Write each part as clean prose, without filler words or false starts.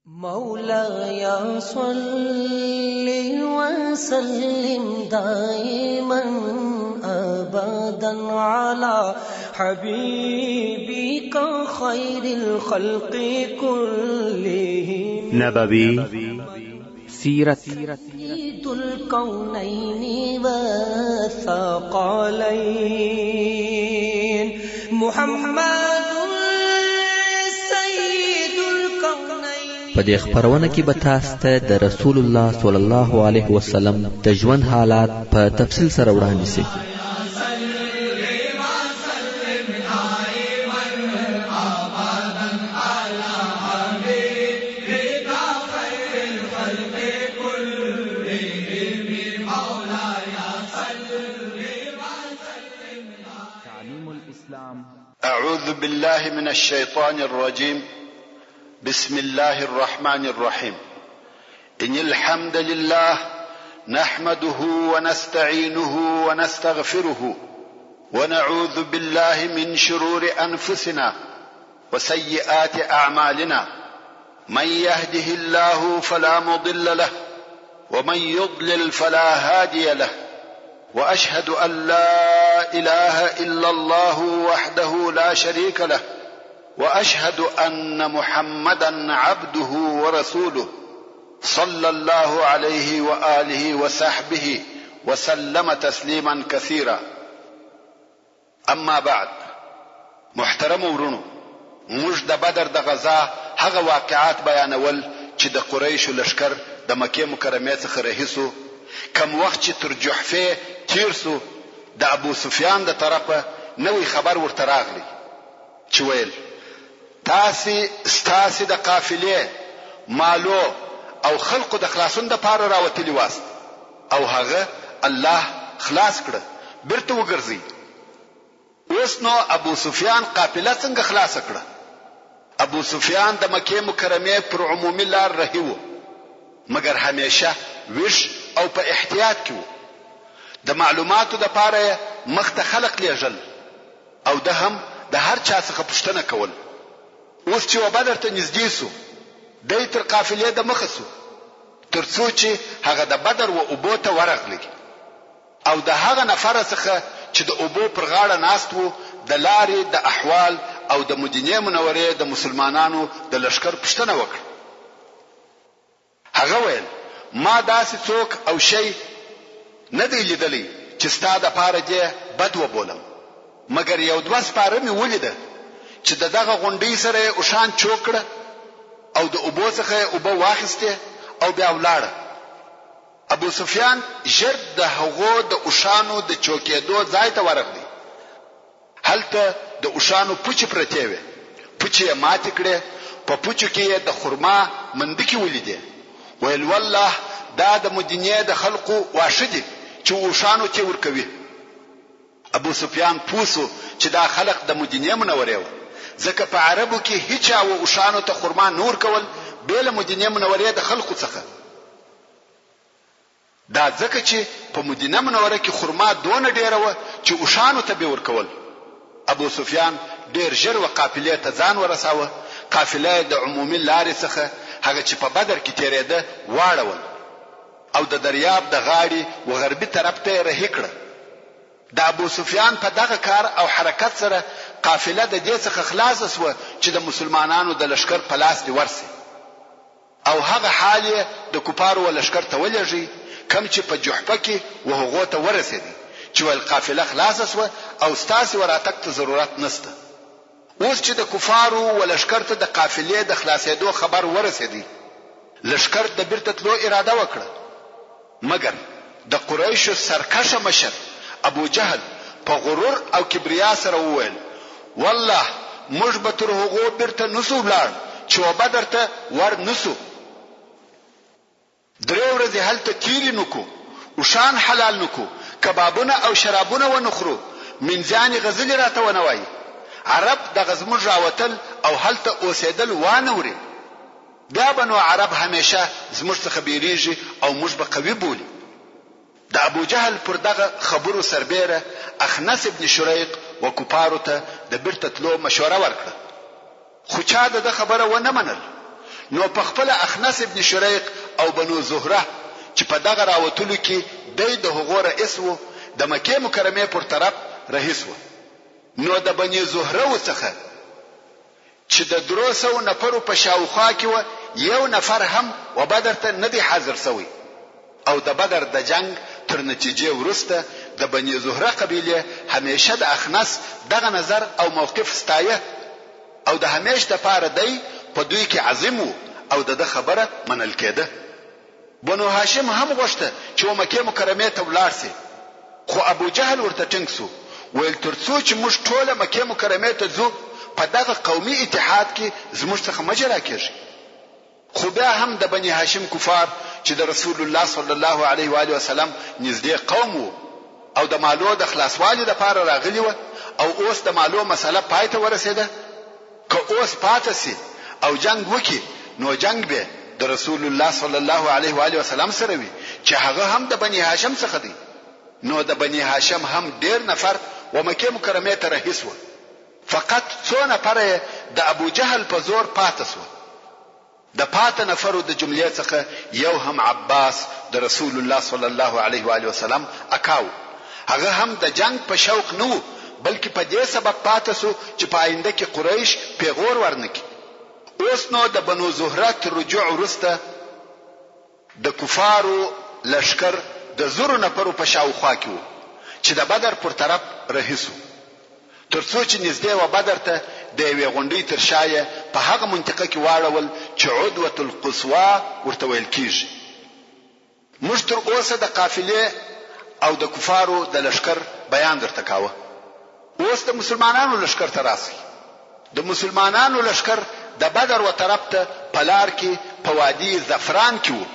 مولاي صل وسلم دائما أبدا على حبيبك خير الخلق كلهم نبوي سيرت سيد الكونين والثقلين محمد په دې خبرونه کې به تاسو ته د رسول الله صلی الله علیه وسلم د ژوند حالات په تفصیل سره وړاندې شي. أعوذ بالله من الشيطان الرجيم. بسم الله الرحمن الرحيم. إن الحمد لله نحمده ونستعينه ونستغفره ونعوذ بالله من شرور أنفسنا وسيئات أعمالنا. من يهده الله فلا مضل له ومن يضلل فلا هادي له. وأشهد أن لا إله إلا الله وحده لا شريك له وأشهد أن محمدا عبده ورسوله صلى الله عليه وآله وصحبه وسلم تسليما كثيرا. أما بعد، محترم ورونو، موږ د بدر د غزا هغه واقعات بیانول چې د قریشو لشکر د مکې مکرمې څخه رهیسو، کم وخت چې تر جحفې تیر سو د ابو سفیان د طرفه نوې خبر ورته راغلی چې ویل ستاسې د قافلې مالو او خلقو د خلاصون د پاره راوتلی واست او هغه الله خلاص کړه، بیرته وګرځي. اوس نو ابو سفیان قافله څنګه خلاص کړه؟ ابو سفیان د مکې مکرمې پر عمومي لار رهي و، مګر همیشه ویش او په احتیاط کې و. د معلوماتو د پاره مخته خلق لیږل او ده هم د هر چا څخه پوښتنه کول. اوس چې وبدر ته نږدې سو، دی تر قافلې د مخه سو تر څو چې هغه د بدر و اوبو ته ورغلی او د هغه نفر څخه چې د اوبو پر غاړه ناست و د لارې د احوال او د مدینې منورې د مسلمانانو د لشکر پوښتنه وکړه. هغه ویل ما داسې څوک او شی نه دی لیدلی چې ستا د پاره دې بد وبولم، مګر یو دوه سپاره مې ولیده چې دغه غونډۍ سره اوشان چوکړه او د اوبو څخه اوبه واخیسته او بیا ولاړه. ابو سفیان ژر د هغو د اوشانو د چوکېدو ځای ته ورغلی. هلته د اوشانو پوچې پرتې وې، پوچې یې ماتې کړې، په پوچو کې یې د خرما مندکې ولیدې. ویل والله دا د مدینې د خلقو واښه دي چې اوشانو ته ورکوي. ابو سفیان پوسو چې دا خلق د مدینې منورې و، ځکه په عربو کې هیڅ او اوشانو ته خرما نور کول بیل مدینه منوره د خلقو څخه. دا ځکه چې په مدینه منوره کې خرما دونه ډیره و چې اوشانو ته به ورکول. ابو سفیان ډیر ژر وقافلې ته ځان ورساوه. قافله د عمومي لارې څخه هغه چې په بدر کې تیرېده واړول او د دریاب د غاړې و غربي طرف ته رهي کړه. د ابو سفیان په دغه کار او حرکت سره قافله د دې څخه خلاص شوه چې د مسلمانانو د لشکر په لاس دی ورسي او هغه حال د کفارو و لشکر ته ولېږي کم چې په جحفه کې و هغه ته ورسېدي چې ول قافله خلاص شوه او ستاسې وراتک ته ضرورت نشته. اوس چې د کفارو و لشکر ته د قافلې د خلاصېدو خبر ورسېدي، لشکر د بیرته تلو اراده وکړه، مګر د قریشو سرکشه مشر ابو جهل په غرور او کبریا سره وویل والله موږ به تر هغو بیرته نسو ولاړ چې بدر ته ور نسو. درې ورځې هلته تیرې نکو، اوشان حلال نکو، کبابونه او شرابونه ونخورو، منځیانې غزلې راته ونه وایي. عرب دغه زموږ راوتل او هلته اوسېدل وانه وري. بیا به نو عرب همیشه زموږ څخه بیریږي او موږ به قوي بولي. د ابو جهل پر دغه خبرو سربېره اخنس ابن شریق و کفارو ته د بیرته تلو مشوره ورکړه، خو چا د خبره ونه منل. نو په خپل اخنس ابن شریق او بنو زهره چې په دغه راوتلو کې د هغو رئیس وو د مکې مکرمه پر طرف رئیس وو. نو د بني زهره څخه چې د 300 نفرو په شاوخوا کې و یو نفر هم و بدر ته نه دی حاضر شوی او د بدر د جنگ تر نتیجې وروسته د بني زهره قبیله همیشه د اخنس دغه نظر او موقف ستایه او د همیش د پاره دی په دوی کې عظیم او د خبره منل کېده. بنو هاشم هم غوښته چې مکه مکرمه ته ولاړ شي، خو ابو جهل ورته ټینګ شو، ویل ترڅو چې موږ ټول مکه مکرمه ته ځو په دغه قومي اتحاد کې زموږ څخه مجرا کېږي. خو بیا هم د بني هاشم کفار چې د رسول الله صلی الله علیه و آله وسلم نږدې قوم وو او د مالو د خلاصوالي لپاره راغلي و او اوس د مالو مسله پای ته ورسېده. که اوس پاتې سي او جنگ وکي نو جنگ به د رسول الله صلی الله علیه و آله وسلم سره وي چې هغه هم د بني هاشم څخه دی. نو د بني هاشم هم ډیر نفر و مکه مکرمه ته رهیس و، فقط څو نفر د ابو جهل په زور پاتې سو. د پاتې نفرو د جملې څخه یو هم عباس د رسول الله صلی الله علیه و آله وسلم اکاو. هغه هم د جنگ په شوق نه بلکې په دې سبب پاتې سو چې په آینده کې قریش پیغور ورنکي. اوس نو د بنو زهره تر رجوع وروسته د کفارو لشکر د 0 نفرو په شاوخوا کې وو چې د بدر پر طرف رهیسو، ترڅو چې نږدې و بدر ته د یوې غونډۍ تر شایه په هغه منطقه کې واړول چې عدوه القصوى ورته ویل کیږي. موږ تر اوسه د قافلې او د کفارو د لشکر بیان درته کاوه. اوس د مسلمانانو لشکر ته راسي. د مسلمانانو لشکر د بدر و طرف ته پلار کې په وادي زعفران کې وو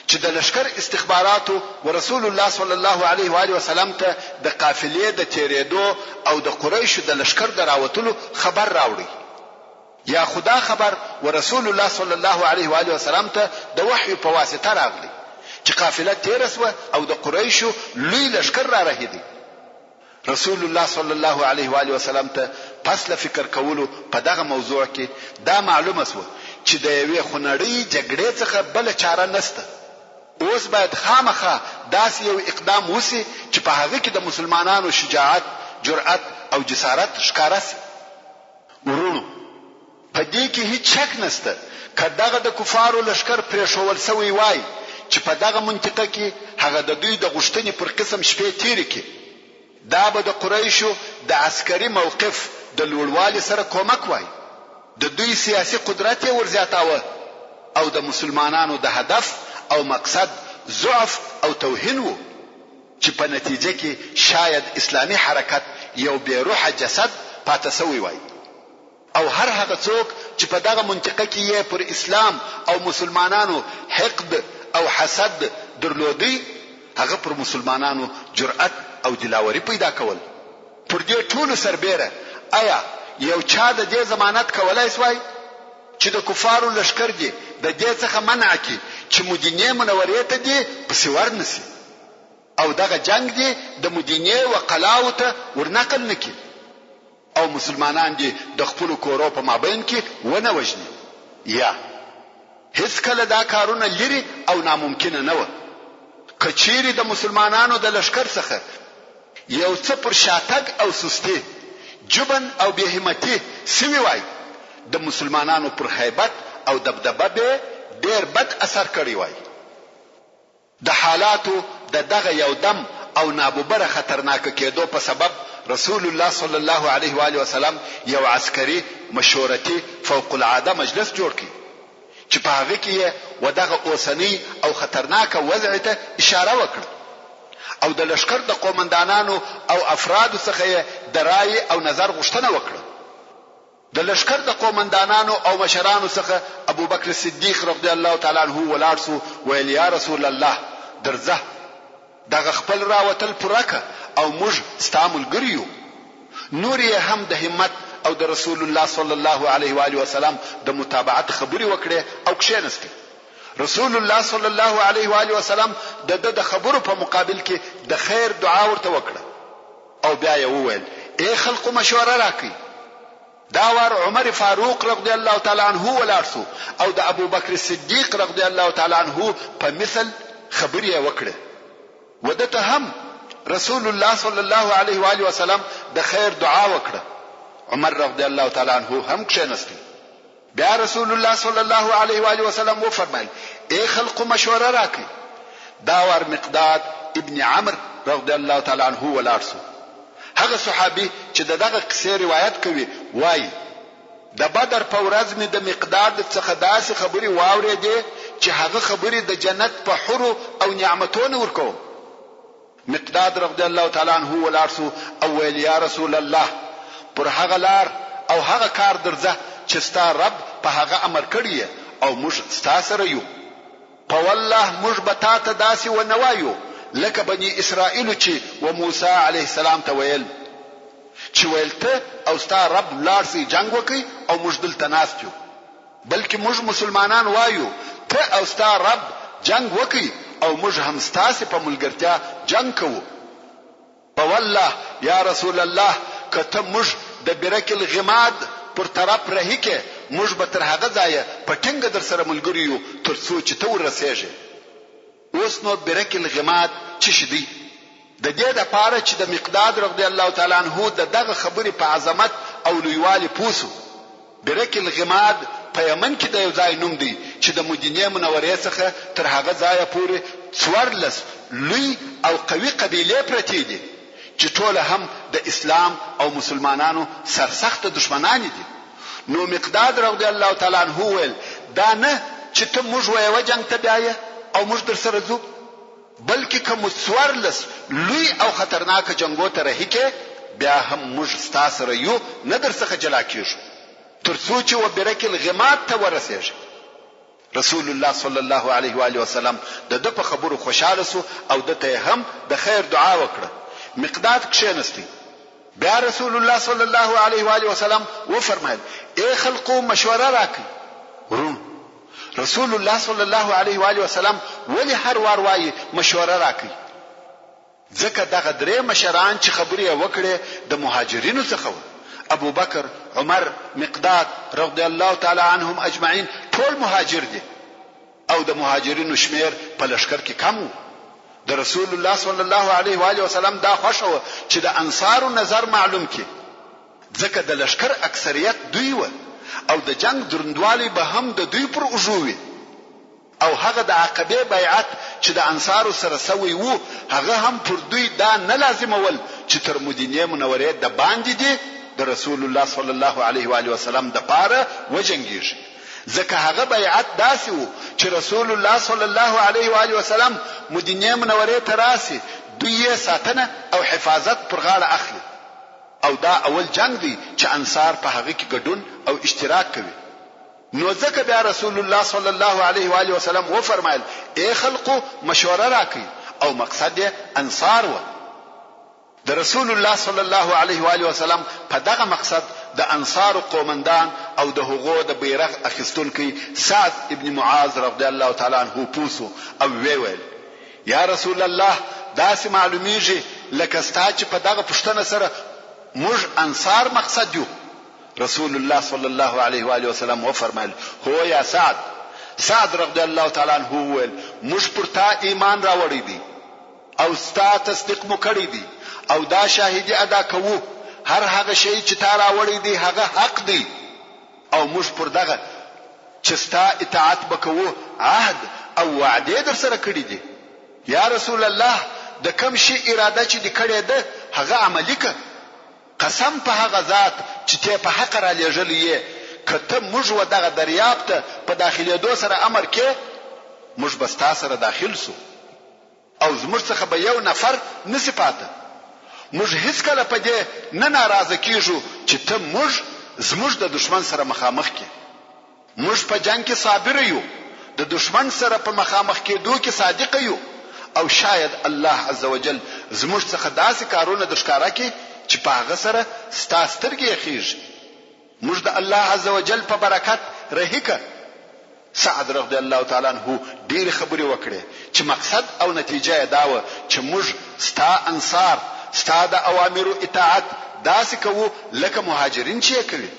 چې د لشکر استخباراتو و رسول الله صلی الله علیه و آله وسلم ته د قافلې د تیرېدو او د قریشو د لشکر دراوتلو خبر راوړي. یا خدا خبر و رسول الله صلی الله علیه و آله وسلم ته د وحی په واسطه راغلی چې قافله تیرسوه او د قریشو لوی لشکر را رهیدي. رسول الله صلی الله علیه و آله وسلم ته پس له فکر کولو په دغه موضوع کې دا معلومه شو چې د یوې خونړۍ جګړې څخه بل چاره نشته. اوس باید خامخا داسې یو اقدام وسی چې په هغه کې د مسلمانانو شجاعت، جرأت او جسارت ښکاره شي. ورونو په دې کې هیڅ شک نشته که دغه د کفارو لشکر پرېښول سوی وای چې په دغه منطقه کې هغه د دوی د غوښتنې پر قسم شپې تیرې کړي، دا به د قریشو د عسکري موقف د لوړوالي سره کومک وای، د دوی سیاسي قدرت یې ورزیاتاوه او د مسلمانانو د هدف او مقصد ضعف او توهین وو چې په نتیجه کې شاید اسلامی حرکت یو بې روحه جسد پاتې سوی وای. او هر هغه څوک چې په دغه منطقه کې یې پر اسلام او مسلمانانو حقد او حسد درلودي هغه پر مسلمانانو جرأت او دلاوري پیدا کول. پر دې ټولو سربېره آیا یو چا د دې ضمانت کولای شوی چې د کفارو لشکر دی د دې څخه منع کی چې مدینه منورې ته دی پسې ورنسي او دغه جنگ دی د مدینه و قلاو ته ورنقل نکي او مسلمانان دی د خپل کورو په مابین کې ونه وژني؟ یا هیڅ کله دا کارونه لري او ناممکن نه و. کچيري د مسلمانانو د لشکر څخه یو څه پر شاتګ او سستی، جبن او بهیمتی سوي وای، د مسلمانانو پر هیبت او دبدبه به ډیر بد اثر کړی وای. د حالاتو د دغه یو دم او نابوبره خطرناک کېدو په سبب رسول الله صلی الله علیه و آله وسلم یو عسکري مشورتي فوق العاده مجلس جوړ کړ چې په هغه کې و دغه اوسنی او خطرناک وضع ته اشاره وکړه او د لشکر د قومندانانو او افراد څخه د رائے او نظر غوښتنه وکړه. د لشکر د قومندانانو او مشرانو څخه ابو بکر صدیق رضی الله تعالی عنہ ولاړ سو ویل یا رسول الله درځه دغه خپل راوتل پرکه او موږ ستامل ګریو. نور یې هم د همت او د رسول الله صلی الله علیه و آله وسلم د متابعت خبري وکړه او کښینسته. رسول الله صلی الله علیه و آله وسلم د خبرو په مقابل کې د خیر دعا ورته وکړه او بیا یې وویل اے خلکو مشوره راکړئ، دا وار عمر فاروق رضی الله تعالی عنہ ولاړ شو او د ابو بکر صدیق رضی الله تعالی عنہ په مثل خبرې وکړه. ودته هم رسول الله صلی الله علیه و آله وسلم د خیر دعا وکړه. عمر رضی الله تعالی عنہ هم کښینستی. بیا رسول الله صلی الله علیه و آله وسلم و فرمایل ای خلق مشوره راکړئ. دا ور مقداد ابن عمرو رضی الله تعالی عنہ ولاړ شو. هغه صحابي چې دغه قصې روایت کوي وایي د بدر په ورځ مې د مقداد څخه داسې خبرې واورېدې چې هغه خبرې د جنت په حورو او نعمتونو ورکو. مقداد رضی الله تعالی عنہ ولاړ شو او ویل یا رسول الله پر هغه لار او هغه کار درځه چې ستا رب په هغه امر کړی او موږ ستا سره یو. په والله موږ به تا ته داسې ونوایو لکه بني اسرائیل چې و موسی علیه السلام ته ویل چې ویل ته او ستا رب لاړ سي جنگ وکي او موږ دلته ناست یو. بلکې موږ مسلمانان وایو ته او ستا رب جنگ وکي او موږ هم ستاسو په ملګرتیا جنگ کوو. په والله یا رسول الله کته موږ د برک الغماد پر طرف رهي کې موږ به تر هغه ځایه په ټینګه در سره ملګری یو تر څو چې ته ورسېږې. اوس نو برک الغماد څه شي دی؟ د دې لپاره چې د مقداد رضی الله تعالی عنہ دغه خبرې په عظمت او لویوالي پوسو. برک الغماد په یمن کې د یو ځای نوم دی چې د مدینه منورې څخه تر هغه ځایه پورې 14 لوی او قوي قبیلې پرتې دي چې ټول هم د اسلام او مسلمانانو سرسخت دشمنان دي. نو مقداد رضی الله تعالی عنہ ویل دا نه چې ته موږ وایو جنگ ته بیايه او موږ در سره ځو، بلکې کوم 14 لوی او خطرناک جنگو ته رهي کې بیا هم موږ ستاسو سره یو نه در څخه جلا کیږو تر څو چې وبرک الغماد ته ورسېږي. رسول الله صلی الله علیه و آله وسلم د په خبرو خوشاله سو او دته هم د خیر دعا وکړه. مقداد کښینستی. بیا رسول الله صلی الله علیه و آله وسلم و فرمایل ای خلقو مشوره راکړئ. ورون رسول الله صلی الله علیه و آله وسلم ولی هر وار وایي مشوره راکړئ؟ ځکه دغه درې مشران چې خبرې وکړې د مهاجرینو څخه و. ابو بکر، عمر، مقداد رضی الله تعالی عنهم اجمعین ټول مهاجر دي او د مهاجرینو شمیر په لشکر کې کم و. د رسول الله صلی الله علیه و آله وسلم دا خوښه چې د انصارو نظر معلوم کړي ځکه د لشکر اکثریت دوی و او د جنگ درندوالي به هم د دوی پر اوجوي او هغه د عقبه بیعت چې د انصارو سره سوی وو هغه هم پر دوی دا نه لازمول چې تر مدینه منورې د باندې دي د رسول الله صلی الله علیه و آله وسلم د پاره وجنګیږي. ځکه هغه بیعت داسې وو چې رسول الله صلی الله علیه و آله وسلم مدینه منورې ته راسي دوی ساتنه او حفاظت پر غاړه اخلي او دا اول جنگ دی چې انصار په هغه کې ګډون او اشتراک کوي. نو ځکه بیا رسول الله صلی الله علیه و آله وسلم و فرمایل ای خلقو مشوره راکړئ او مقصد یې انصار و. د رسول الله صلی الله علیه و آله وسلم په دغه مقصد د انصار قومندان او د هغو د بیرغ اخیستونکي سعد ابن معاذ رضی الله تعالی عنہ پوسو او ویل یا رسول الله داسې معلومیږي لکه ستا چې په دغه پښتنه سره موږ انصار مقصد یو. رسول الله صلی الله علیه و آله وسلم و فرمایل هو یا سعد. سعد رضی الله تعالی عنہ ویل موږ پر تا ایمان راوړی دی او ستا تصدیق مو کړی دی او دا شاهدی ادا کوو هر هغه شی چې تا راوړی دی هغه حق دی او موږ پر دغه چې ستا اطاعت وکوو عهد او وعده در سره کړی دی. یا رسول الله د کوم شی اراده چې د کړی ده هغه عملی ک. قسم په هغه ذات چې ته په حق را لېږلی کته موږ و دغه دریاب ته په داخلي دو سره امر کې موږ بستا سره داخل سو او زموږ څخه به یو نفر نسی پاته. موږ هیڅ کله په دې نه ناراضه کیږو چې ته موږ زموږ د دشمن سره مخامخ کې. موږ په جنگ کې صابر یو، د دشمن سره په مخامخ کېدو کې صادق یو او شاید الله عزوجل زموږ څخه داسې کارونه د ښکارا کې چې په هغه سره ستا سترګې خېږي. موږ د الله عزوجل په برکت رهیکه. سعد رضی الله تعالی عنہ ډېر خبرې وکړې چې مقصد او نتیجه دا و چې موږ ستا انصار ستا د اوامرو اطاعت داسې کوو لکه مهاجرین چې کوي.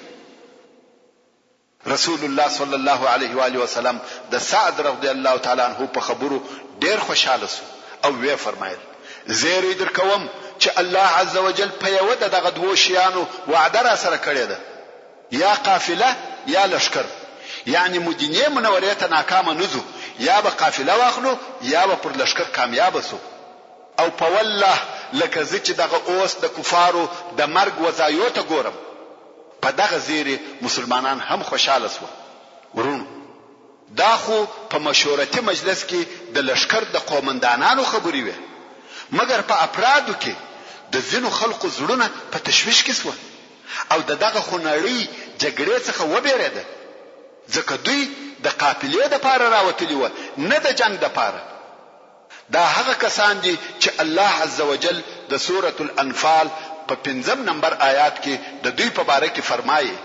رسول الله صلی الله علیه و آله وسلم د سعد رضی الله تعالی عنہ په خبرو ډیر خوشاله سو او وی فرمایل زیری در کوم چې الله عز وجل په یو دغه دوه شیانو وعده را سره کړی ده، یا قافله یا لشکر. یعنی مدینه منوره ته ناکامه نزو، یا به قافله واخلو یا به پر لشکر کامیاب سو. او په والله لکه چې دغه اوس د کفارو د مرګ وزایو ته ګورم، په دغه زیری مسلمانان هم خوشاله سو. ورونو دا خو په مشورتي مجلس کې د لشکر د قومندانانو خبرې وي، مګر په افرادو کې د ځینو خلقو زړونه په تشویش کې سو او دغه خنړی جګړې څخه وبېرېده، ځکه دوی د قافلې د پاره راوتلی و، نه د جنگ د پاره. دا هغه کسان دي چې الله عز وجل د سورة الانفال په 5 نمبر آیات کې د دوی په باره کې فرمایي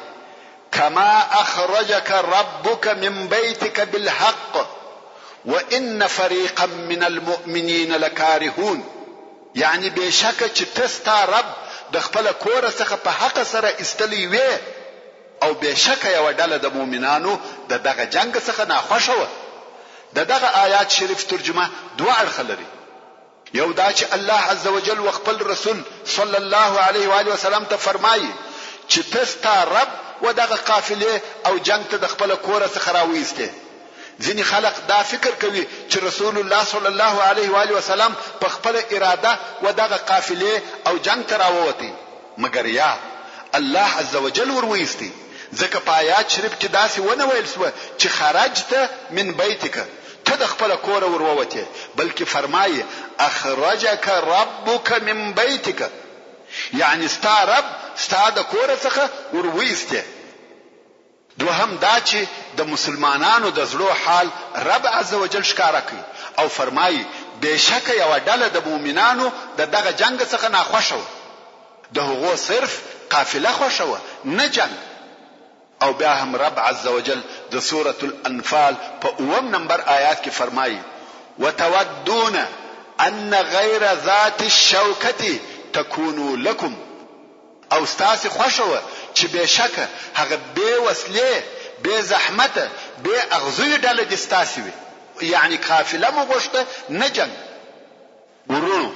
کما اخرجك ربك من بيتك بالحق وان فريقا من المؤمنين لكارهون. یعنی بشکه چې تستا رب د خپل کور څخه په حق سره استلی وي او بشکه یو ډله د مؤمنانو د دغه جنگ څخه ناخوښه و. دغه آیات شریف ترجمه دوه اړخ لري. یو دا چې الله عز وجل وخپل رسول صلی الله علیه و آله وسلم ته فرمایي چې تستا رب و دغه قافله او جنگ ته د خپل کور څخه راوېسته. ځینې خلق دا فکر کوي چې رسول الله صلی الله علیه و آله وسلم په خپل اراده و دغه قافله او جنگ ته راووتی، مګر یا الله عز وجل ورويستي. ځکه په آیات شریف کې داسې ونه ویل سو چې خرجت من بیتک، ته د خپل کور ورووته، بلکې فرمایي اخرجک ربک من بیتک، یعنی ستا رب ستا د کور څخه ورويسته. دوهم دا چې د مسلمانانو د زړه حال رب عز وجل ښکارا کوي او فرمایي بشکه یو ډله د مؤمنانو د دغه جنگ څخه ناخوښه و، د هغو صرف قافله خوښه و نه جنگ. او بیا هم رب عز وجل د سورة الانفال په 9 نمبر آیات کې فرمایي وتودون ان غیر ذات الشوکه تكونوا لكم. او ستاسو خوښه و چې بشکه هغه به وسلې به زحمت به اغزوی ډله د ستاسو وي، یعنی قافله مو غوښته نه جنگ. ورونو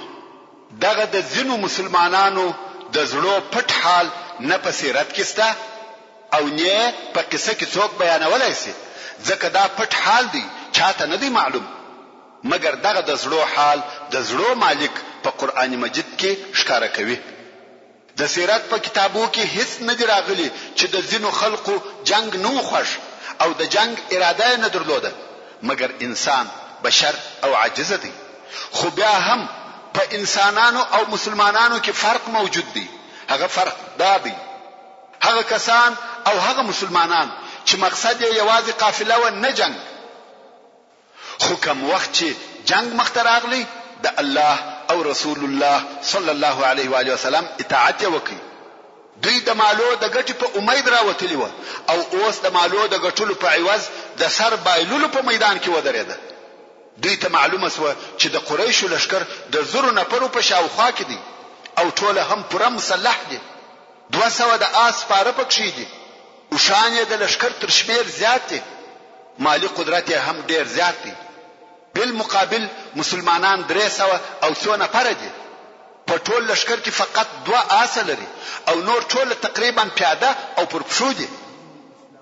دغه د ځینو مسلمانانو د زړه پټ حال نه په سیرت کې ستا او نه په قصه کې څوک بیانولای شي، ځکه دا پټ حال دی چاته نه دی معلوم، مګر دغه د زړه حال د زړه مالک په قران مجید کې ښکارا کوي. د سیرت په کتابو کې هیڅ نه دی راغلی چې د ځینو خلقو جنگ نه خوښ او د جنگ اراده نه درلوده، مګر انسان بشر او عاجز دی. خو بیا هم په انسانانو او مسلمانانو کې فرق موجود دی. هغه فرق دا دی هغه کسان او هغه مسلمانان چې مقصد یې یوازې قافله و نه جنگ، خو کوم وخت چې جنگ مخته راغلی د الله او رسول الله صلی الله علیه و آله وسلم اطاعت وکړي. دوی د مالو د ګټې په امید راوتلی و او اوس د مالو د ګټلو په عوض د سر بایلولو په میدان کې ودرېده. دوی ته معلومه سوه چې د قریشو لشکر د 1000 نفرو په شاوخوا کې دي او ټول هم پوره مسلح دي. 200 د آس پاره پکښې دي، اوښان یې د لشکر تر شمیر زیات دي، مالی قدرت یې هم ډیر زیات دی. بالمقابل مسلمانان 300 او 100 نفر دي. په ټول لشکر کې فقط 2 آس لري او نور ټول تقریبا پیاده او پر پښو دي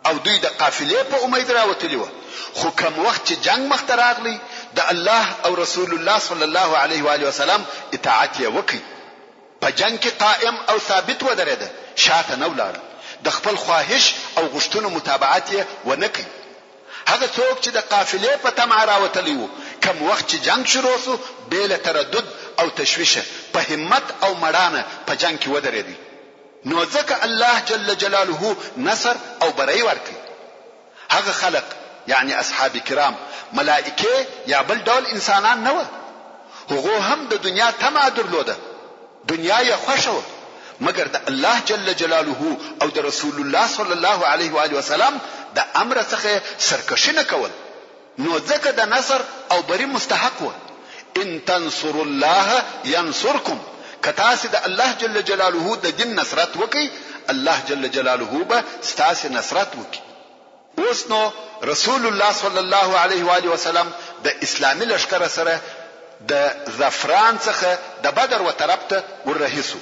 او دوی د قافلې په امید راوتلی و. خو کوم وخت چې جنگ مخته راغلی د الله او رسول الله صلی الله علیه و آله وسلم اطاعت یې وکړي. په جنگ کې قائم او ثابت ودرېده، شاته نه ولاړ، د خپل خواهش او غوښتنو متابعت یې ونه کړ. هغه څوک چې د قافلې په تمع راوتلی وو کوم وخت چې جنگ شروع شو بلا تردد او تشویش په همت او مړانه په جنگ کې ودرېدی. نو ځکه الله جل جلاله نصر او بری ورکړي. هغه خلق یعنی اصحاب کرام ملائکه یا بل ډول انسانان نه و، هغه هم د دنیا تمع درلوده، دنیا یې خوښه و، مګر د الله جل جلاله او د رسول الله صلی الله علیه و آله وسلم د امر څخه سرکشي نه کول. نو ځکه د نصر او بری مستحق و. ان تنصروا الله ينصركم، کتاس د الله جل جلاله د دین نصرت وکي الله جل جلاله به ستاسو نصرت وکي. اوس نو رسول الله صلی الله علیه و آله وسلم د اسلامي لشکره سره د زعفران څخه د بدر و طرف ته ورهیسو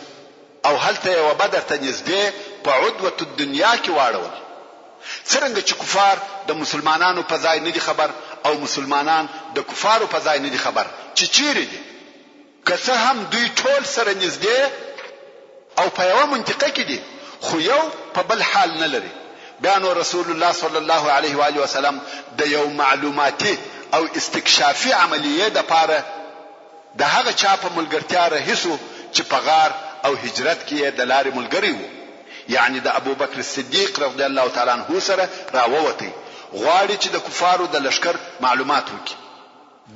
او هلته یو بدر ته نږدې په عدوه الدنیا کې واړول. څرنګه چې کفار د مسلمانانو په ځای نه دي خبر او مسلمانان د کفارو په ځای نه دي خبر چې چیرې دي، که څه هم دوی ټول سره نږدې او په یوه منطقه کې دي خو یو په بل حال نه لري. بیا نو رسول الله صلی الله علیه و آله وسلم د یو معلوماتي او استکشافي عملیه د پاره د هغه چا په ملګرتیا رهیسو چې په غار او هجرت کې د لارې ملګری وو، یعنی د ابو بکر صدیق رضی الله تعالی عنہ سره راووتی غواړي چې د کفارو د لشکر معلومات وکړي.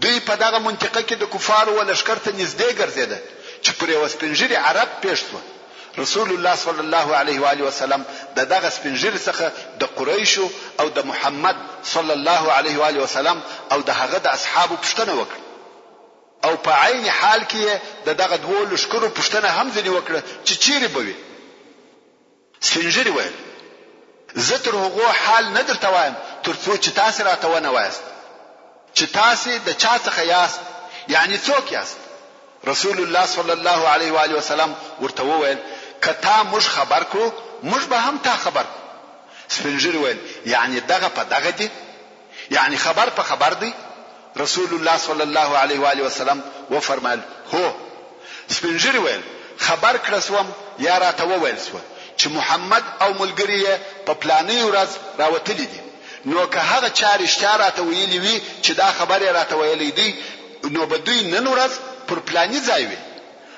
دوی په دغه منطقه کې د کفارو و لشکر ته نږدې ګرځیدل چې پر یو سپینږیري عرب پیښ شو. رسول الله صلی الله علیه و آله وسلم دغه سپینږیري څخه د قریشو او د محمد صلی الله علیه و آله وسلم او د هغه د اصحابو پوښتنه وکړه او په عین حال کې دغه دوه لشکرو پوښتنه هم ځنی وکړه چې چیرې بوي. سپینږیري ویل زه تر هغو حال نه درته وایم تر څو چې تاسو راته ونه وایاست چې تاسو د چا څخه یاست، یعنی څوک یاست. رسول الله صلی الله علیه و آله وسلم ورته وویل کته موږ خبر کو موږ به هم تا خبر کو. سپینږیري ویل یعنی دغه په دغه دی، یعنی خبر په خبر دی. رسول الله صلی الله علیه و آله وسلم و فرمایل هو. سپینږیري ویل خبر کړه سوم یا راته وویل سو چې محمد او ملګری په پلانې ورځ راوتلی دي، نو که هغه چا رښتیا راته ویلي وي چې دا خبره راته ویلې دي نو به دوی نن ورځ پر پلانې ځای وي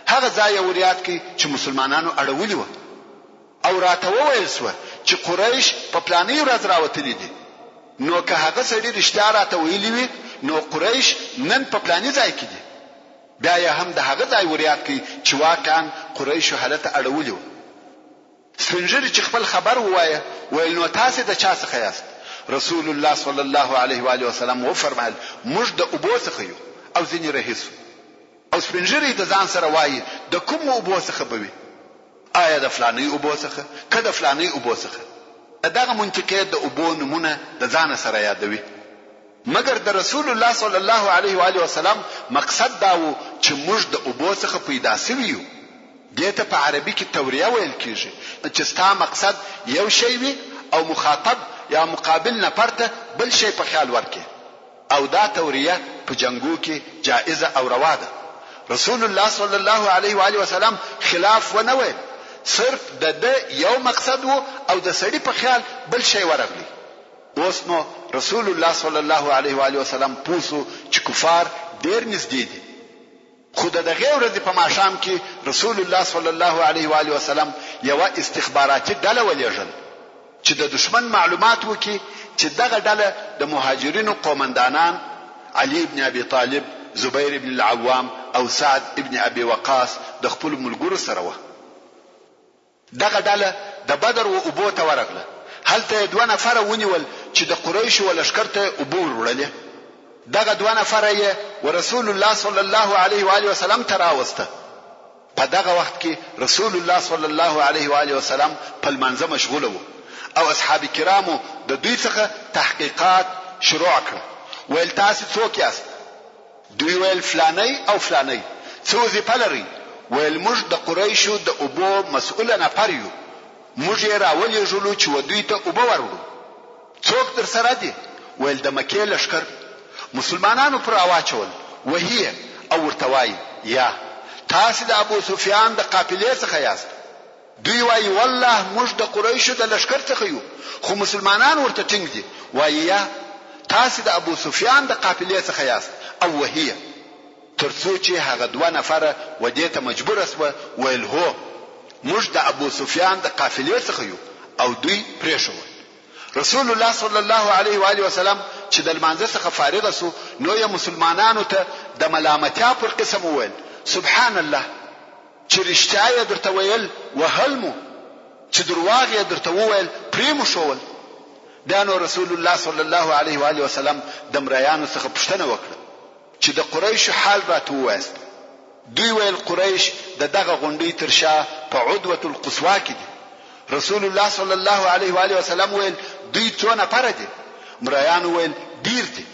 هغه ځای وریاد کی چې مسلمانانو اړولي و او راته وویل سو چې قریش په پلانې ورځ راوتلی دي، نو که هغه سړي رښتیا راته ویلي وي نو قریش نن په پلانې ځای کې دي. بیا یې هم د هغه ځای وریاد کی چې واقعا قریش حالت اړولي و. سپینږیري چې خپل خبر ووایه ویل نو تاسو د چا څخه یاست؟ رسول الله صلی الله علیه و آله وسلم و فرمایل موږ د ابو څخه یو او ځینې رهیسو. او سپینږیري د ځان سره وایي د کوم ابو څخه بوي؟ آیا د فلانی ابو څخه که د فلانی ابو څخه؟ دغه منطقه د ابو نمونه د ځان سره یادوي. مګر د رسول الله صلی الله علیه و آله وسلم مقصد دا و چې موږ د ابو څخه پیدا سوي یو. دته په عربي کې توریه ویل کیږي چې ستا مقصد یو شی وي او مخاطب یا مقابل نفر ته بل شی په خیال ورکړي او دا توریه په جنگو کې جائزه او روا ده. رسول الله صلی الله علیه و آله وسلم خلاف ونه ویل، صرف د یو مقصد وو او د سړي په خیال بل شی ورغلی. اوس نو رسول الله صلی الله علیه و آله وسلم پوسو چې کفار ډیر نږدې دي. خو دغه ورځ په ماښام کې رسول الله صلی الله علیه و آله وسلم یو استخباراتي ډله ولېږل چې د دشمن معلومات وکړي چې دغه ډله د مهاجرینو قومندانان علي ابن ابي طالب، زبير ابن العوام او سعد ابن ابي وقاص د خپل ملګرو سره و. دغه ډله د بدر و ابو ته ورغله. هلته دوه نفر ونیول چې د قریش و لشکر ته ابو وړلې. دغه دوه نفر یې ورسول الله صلی الله علیه و آله وسلم ته راوسته. په دغه وخت کې رسول الله صلی الله علیه و آله وسلم په منځه مشغول وو او اصحاب کرامو د دوی څخه تحقیقات شروع کړ. ویل تاسو څوک یاست؟ دوی ویل فلانی او فلانی. څو وظیفه لري؟ ویل موږ د قریشو د ابو مسؤل نفر یو، موږ یې راولېږلو چې دوی ته ابو وروړو. څوک در سره دي؟ ویل د مکې لشکر. مسلمانانو پر اواچول وهي او ورتوای یا تاسو د ابو سفیان د قافلې څخه یاست؟ دوی وایي والله موږ د قریشو د لشکر څخه یو، خو مسلمانان ورته ټینګ دي. وایي یا تاسو د ابو سفیان د قافلې څخه یاست او وهي. ترڅو چې هغه دوه نفر ودې ته مجبور اسوه ویل هو موږ د ابو سفیان د قافلې څخه یو او دوی پریښول. رسول الله صلی الله علیه و آله وسلم چې د لمانځه څخه فارغ سو نو یې مسلمانانو ته د ملامتیا پر قسم وویل سبحان الله چې رښتیا یې درته ویل وهلمو چې درواغ یې درته وویل پریمو شول. دا نو رسول الله صلی الله علیه و آله وسلم د مریانو څخه پوښتنه وکړه چې د قریش حال راته ووایست. دوی ویل قریش د دغه غونډې تر شا په عدوه القصوا کې دي. رسول الله صلی الله علیه و آله وسلم ویل دوی څو نفره دي؟ مریان وویل ډیر دي.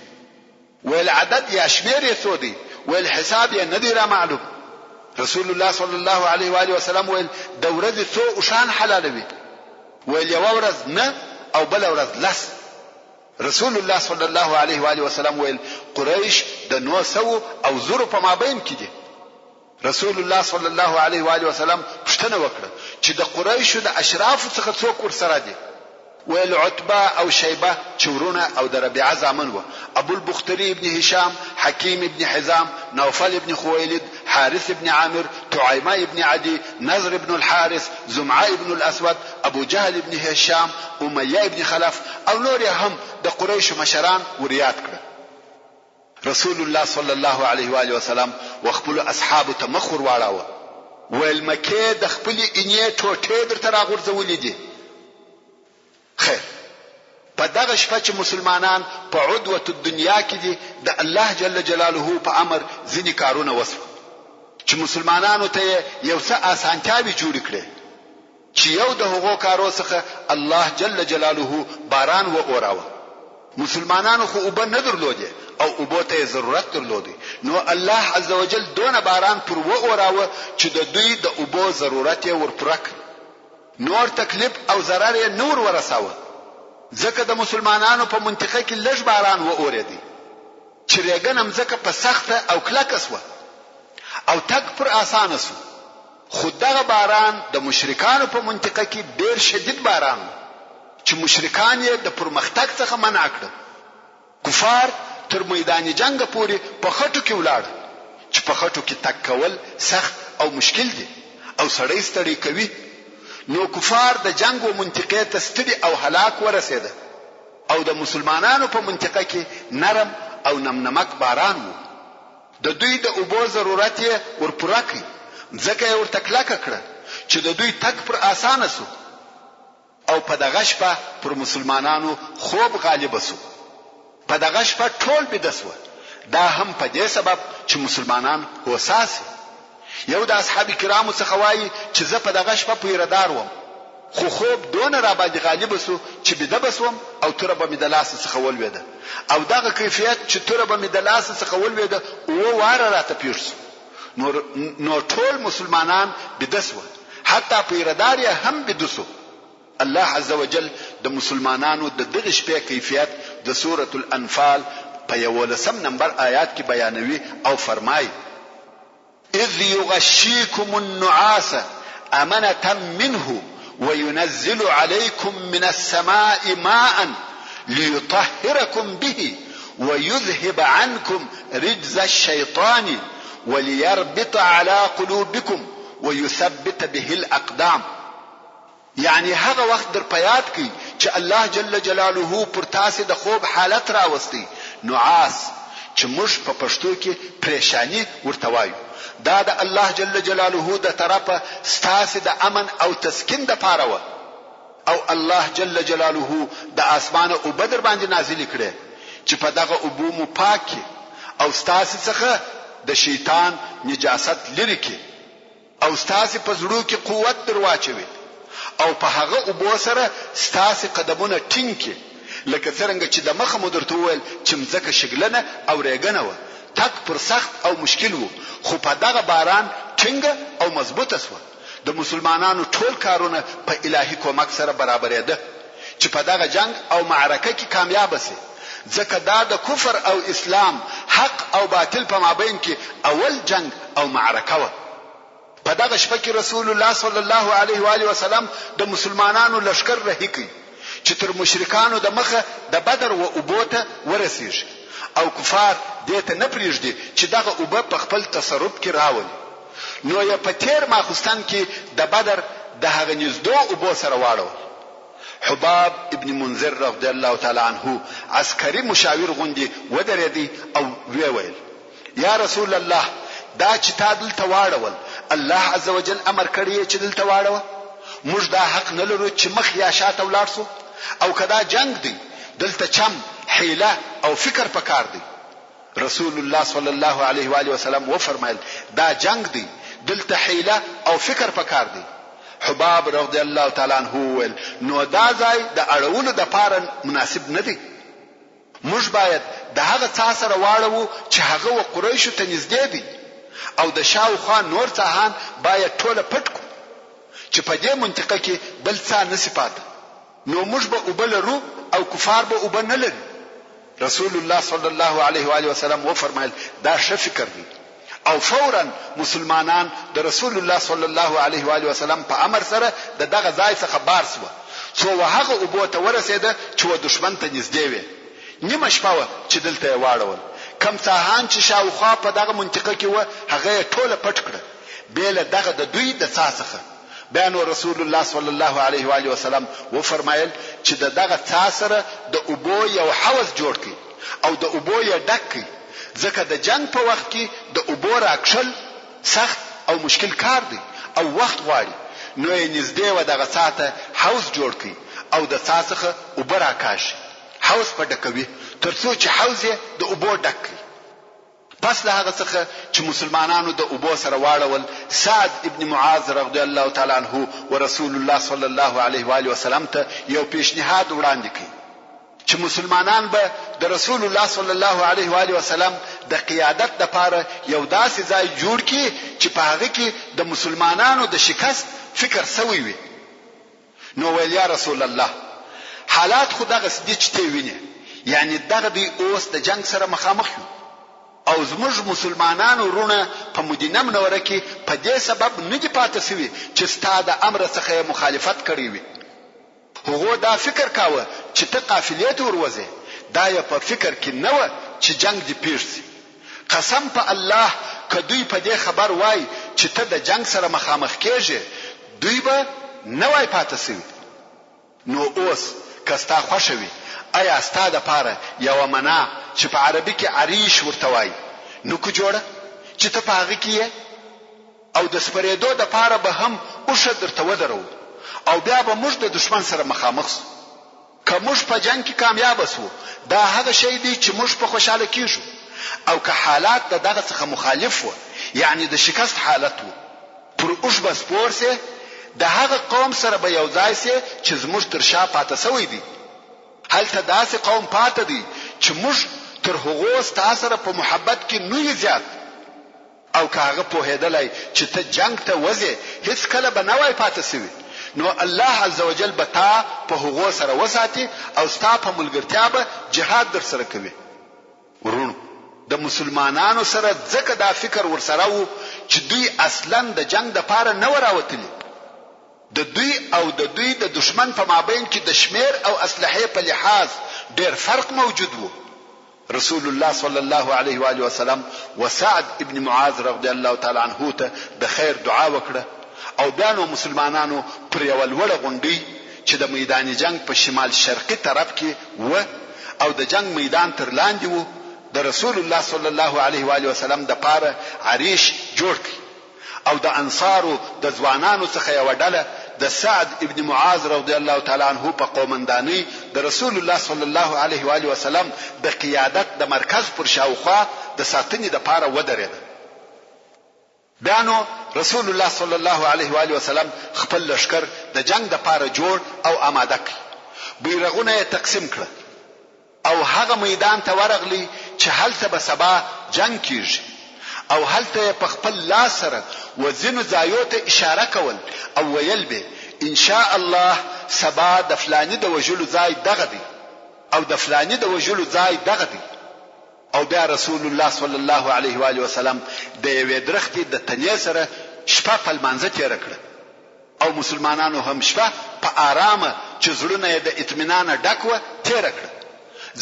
ویل عدد یا شمیر یې څو دی؟ ویل حساب یې نه دی را معلوم. رسول الله صلی الله علیه و آله وسلم ویل د ورځې څو اوښان حلالوي؟ ویل یوه ورځ نه او بل ورځ لس. رسول الله صلی الله علیه و آله وسلم ویل قریش د 900 او زرو په مابین کې دي. رسول الله صلی الله علیه و آله وسلم پوښتنه وکړه چې د قریشو د اشرافو څخه څوک ورسره دي؟ ویل عتبه او شیبه چورونه او د ربيعه زامن و. ابو البختري ابن هشام، حکیم ابن حزام، نوفل ابن خویلد، حارث ابن عامر، تعیمه ابن عدی، نضر ابن الحارث، زمعه ابن الاسود، ابو جهل ابن هشام، امیه ابن خلف او نور هم د قریش مشران وریاد کړه. رسول الله صلی الله علیه و آله وسلم وخپل اصحاب ته مخ ور واړاوه. ویل مکه د خپل انې ټوټې درته راغورځولې دي. خیر، په دغه شپه چې مسلمانان په عدوه الدنیا کې دي د الله جل جلاله په امر ځینې کارونه وسو چې مسلمانانو ته یو څه اسانتیاوي جوړ کړي چې یو د هغو کارو څخه الله جل جلاله باران و اوراوه. مسلمانانو خو اوبه نه درلودې او اوبو ته ضرورت درلودي، نو الله عز وجل دونه باران پر و اوراوه چې د دوی د اوبو ضرورت یې ورپوره کړ. نور تکلیف او ضرر یې نور ورساوه. ځکه د مسلمانانو په منطقه کې لږ باران و اورېدی چې ریګن مځکه په سخته او کلکه سوه او تک پر آسانه سو. خو دغه باران د مشرکانو په منطقه کې ډیر شدید باران چې مشرکان یې د پرمختګ څخه منع کړ. کفار تر میدان جنگ پورې په خټو کې ولاړ چې په خټو کې تک کول سخت او مشکل دي او سړی ستړی کوي. نو کفار د جنگ و منطقه ته ستړي او هلاک ورسېده او د مسلمانانو په منطقه کې نرم او نمنمک باران وو. د دوی د اوبو ضرورت یې ورپوره کړ. ځکه یې ورته کلکه کړه چې د دوی تک پر آسانه سو او په دغه شپه پر مسلمانانو خوب غالب سو. په دغه شپه ټول بیده سوه. دا هم په دې سبب چې مسلمانان هوساس. یو د اصحاب کرامو څخه وایي چې زه په دغه شپه پیردار وم، خو خوب دونه را باندې غالب سو چې بیده بسوم او توره به مې د لاس څخه ولوېده. او دغه کیفیت چې توره به مې د لاس څخه ولوېده اوه واره راته پېښ سو. نو ټول مسلمانان بیده سوه، حتی پیردار یې هم بیده سو. الله عز وجل د مسلمانانو د دغه شپې کیفیت د سورة الانفال په 11 نمبر آیات کې بیانوي او فرمایي: اذ يغشيكم النعاس امنة منه وينزل عليكم من السماء ماء ليطهركم به ويذهب عنكم رجز الشيطان وليربط على قلوبكم ويثبت به الاقدام. یعنی هغه وخت در پیاد کی چې الله جل جلاله پر تاسو د خوب حالت راوستي. نعاس چې موږ په پښتو کې پریشانی ورته وایو، دا د الله جل جلاله د طرفه ستاسو د امن او تسکین د پاره و. او الله جل جلاله د اسمانه او بدر باندې نازل کړي چې په دغه ابو مو پاکي او ستاسو څخه د شیطان نجاست لري کی او ستاسو په زړه کې قوت درواچوي او په هغه ابو سره ستاسو قدمونه ټینګي، لکه څنګه چې د مخه مدرته ویل چې مځکه شګلنه او ریګنه و، تک پر سخت او مشکل وو، خو په دغه باران ټینګه او مضبوطه سو. د مسلمانانو ټول کارونه په الهي کومک سره برابرېده چې په دغه جنگ او معرکه کې کامیاب شي. ځکه دا د کفر او اسلام، حق او باطل په مابین کې اول جنگ او معرکه و. په دغه شپه کې رسول الله صلی الله علیه و آله وسلم د مسلمانانو لشکر رهي کړ چې تر مشرکانو د مخه د بدر و اوبوته ورسیږي او کفار دې ته نه پریږدي چې دغه اوبه په خپل تصرف کې راولي. نو یې په تیر ماخستان کې د بدر د هغه نږدې اوبو سره واړو. حباب ابن منذر رضی الله تعالی عنه عسکري مشاور غوندي ودرېدی او ویل: یا رسول الله، دا چې تا دلته واړول الله عز وجل امر کړی چې دلته واړو، موږ دا حق نه لرو چې مخ یا شاته ولاړ سو، او کدا جنگ دی دلته چم حیله او فکر پکار دی. رسول الله صلی الله علیه و آله وسلم و فرمایل: دا جنگ دی دلته حیله او فکر پکار دی. حباب رضی الله تعالی عنہ وویل نو دا ځای د اړولو دپاره مناسب نه دی. موږ باید د هغه څا سره واړوو چې هغه و قریشو ته نږدې دی او د شاوخوا نور څاهان باید ټوله پټ کړو چې په دې منطقه کې بل څه نشي پاته. نو موږ به اوبه لرو او کفار به اوبه نه لري. رسول الله صلی الله علیه و آله وسلم وفرمایل دا ښه فکر دی او فورا مسلمانان د رسول الله صلی الله علیه و آله وسلم په امر سره د دغه ځای څخه بار شو. څو هغه اوبو ته ورسېده چې و دشمن ته نږدې وي. نیمه شپه وه چې دلته یې واړول. کم څاهان چې شاوخوا په دغه منطقه کې وه هغه یې ټوله پټ کړه بې له دغه د دوی د څا څخه. بیا نو رسول الله صلی الله علیه و آله وسلم وفرمایل چې دغه څا سره د اوبو یو حوض جوړ کړي او د اوبو یې ډک کړي ځکه د جنگ په وخت کې د اوبو راکشل سخت او مشکل کار دی او وخت غواړي. نو یې نږدې و دغه څا ته حوض جوړ کړي او د څا څخه اوبه راکاشي حوض په ډکوي تر څو چې حوض یې د اوبو ډک کړي. پس له هغه څخه چې مسلمانانو د اوبو سره واړول سعد ابن معاذ رضی الله تعالی عنہ و رسول الله صلی الله علیه و آله وسلم ته یو پیشنهاد وړاندې کړي چې مسلمانان به د رسول الله صلی الله علیه و آله وسلم د قیادت لپاره یو داسې ځای جوړ کړي چې په هغه کې د مسلمانانو د شکست فکر سوی وي. نو ویل یا رسول الله حالات خو دغه دي چې ته وینې یعنی دغه دی اوس د جنگ سره مخامخ یو او زموږ مسلمانانو رونه په مدینه منوره کې په دې سبب نه دي پاتې شوي چې ستا د امر څخه مخالفت کړی وي. هغه دا فکر کاوه چې ته قافلې ته وروځې. دا یې په فکر کې نه و چې جنگ دې پیښ شي. قسم په الله که دوی په دې خبر وای چې ته د جنگ سره مخامخ کېږې دوی به نه وای پاتې شوي. نو اوس که ستا خوښه وي آیا ستا دپاره یوه منا چې په عربي کې عریش ورته وایي نو که جوړه چې ته په هغه کې یې او د سپرېدو دپاره به هم اوښه درته ودرو او بیا به موږ د دشمن سره مخامخ سو. که موږ په جنگ کې کامیاب سو دا هغه شی دی چې موږ په خوشاله کیږو او که حالات د دغه څخه مخالف و یعنی د شکست حالت و پر اوښ به سپور سي د هغه قوم سره به یو ځای سي چې زموږ تر شا پاته سوی دی. هلته داسې قوم پاته دی چې موږ تر هغو ستا سره په محبت کې نه زیات او که هغه پوهېدلی چې ته جنگ ته وځې هیڅ کله به نه وای پاته سوي. نو الله عز وجل به تا په هغو سره وساتي او ستا په ملګرتیا به جهاد در سره کوي. ورونو د مسلمانانو سره ځکه دا فکر ورسره وو چې دوی اصلا د جنگ دپاره نه و راوتلي. د دوی او د دوی د دشمن په مابین کې د شمیر او اسلحې په لحاظ ډېر فرق موجود وو. رسول الله صلی الله علیه و آله وسلم وسعد ابن معاذ رضی الله تعالی عنہ ته د خیر دعا وکړه او بیا نو مسلمانانو پر یو لوړه غونډۍ چې د میدان جنگ په شمال شرقي طرف کې و او د جنگ میدان تر لاندې و د رسول الله صلی الله علیه و آله وسلم د پاره عریش جوړ کړ او د انصارو د ځوانانو څخه یو ډله د سعد ابن معاذ رضی الله تعالی عنہ په قومندانۍ د رسول الله صلی الله علیه و آله وسلم د قیادت د مرکز پر شاوخوا د ساتنې لپاره ودرېده. بیا نو رسول الله صلی الله علیه و آله وسلم خپل لشکر د جنگ لپاره جوړ او آماده کړ. بیرغونه یې تقسیم کړ او هغه میدان ته ورغلی چې هلته به سبا جنگ کیږي او هلته په خپل لاس سره وزنو ځایو ته اشاره کول او ویل به ان شاء الله سبا د فلانی د وجلو ځای دغه دی او د فلانی د وجلو ځای دغه دی. او بیا رسول الله صلی الله علیه و آله وسلم د یوې درختې د تنې سره شپه په لمانځه تېره کړه او مسلمانانو هم شپه په آرامه چې زړونه یې د اطمینانه ډک وه تېره کړه.